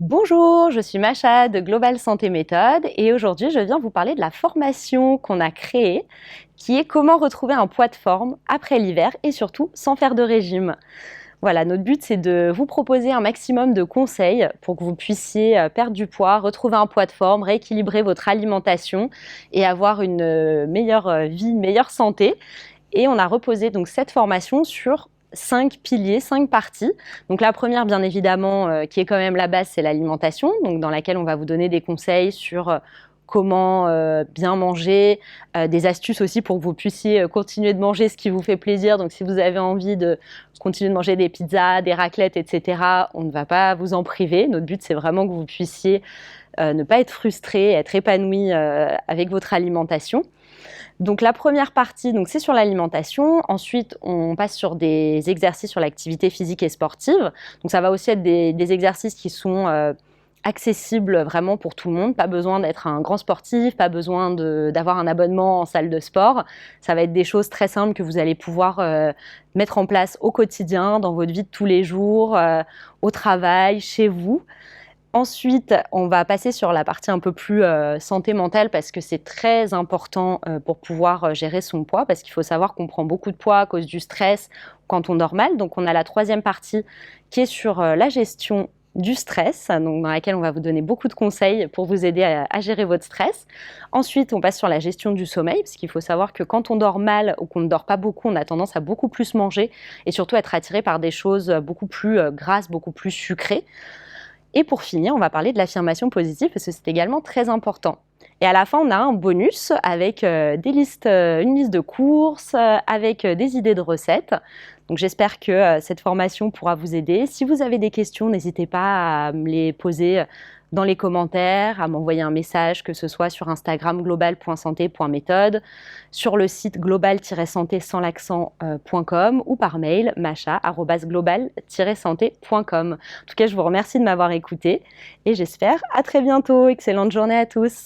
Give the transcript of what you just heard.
Bonjour, je suis Macha de Global Santé Méthode et aujourd'hui je viens vous parler de la formation qu'on a créée qui est comment retrouver un poids de forme après l'hiver et surtout sans faire de régime. Voilà, notre but c'est de vous proposer un maximum de conseils pour que vous puissiez perdre du poids, retrouver un poids de forme, rééquilibrer votre alimentation et avoir une meilleure vie, une meilleure santé. Et on a reposé donc cette formation sur 5 piliers, 5 parties. Donc la première, bien évidemment, qui est quand même la base, c'est l'alimentation, donc dans laquelle on va vous donner des conseils sur comment bien manger, des astuces aussi pour que vous puissiez continuer de manger ce qui vous fait plaisir. Donc si vous avez envie de continuer de manger des pizzas, des raclettes, etc., on ne va pas vous en priver. Notre but, c'est vraiment que vous puissiez ne pas être frustré, être épanoui avec votre alimentation. Donc la première partie, donc c'est sur l'alimentation. Ensuite, on passe sur des exercices sur l'activité physique et sportive. Donc ça va aussi être des exercices qui sont accessibles vraiment pour tout le monde. Pas besoin d'être un grand sportif, pas besoin d'avoir un abonnement en salle de sport. Ça va être des choses très simples que vous allez pouvoir mettre en place au quotidien, dans votre vie de tous les jours, au travail, chez vous. Ensuite, on va passer sur la partie un peu plus santé mentale parce que c'est très important pour pouvoir gérer son poids parce qu'il faut savoir qu'on prend beaucoup de poids à cause du stress quand on dort mal. Donc, on a la troisième partie qui est sur la gestion du stress, donc dans laquelle on va vous donner beaucoup de conseils pour vous aider à gérer votre stress. Ensuite, on passe sur la gestion du sommeil parce qu'il faut savoir que quand on dort mal ou qu'on ne dort pas beaucoup, on a tendance à beaucoup plus manger et surtout être attiré par des choses beaucoup plus grasses, beaucoup plus sucrées. Et pour finir, on va parler de l'affirmation positive parce que c'est également très important. Et à la fin, on a un bonus avec une liste de courses, avec des idées de recettes. Donc j'espère que cette formation pourra vous aider. Si vous avez des questions, n'hésitez pas à me les poser dans les commentaires, à m'envoyer un message, que ce soit sur Instagram global.santé.méthode, sur le site global-santé sans l'accent.com ou par mail macha@global-santé.com. En tout cas, je vous remercie de m'avoir écouté et j'espère à très bientôt. Excellente journée à tous.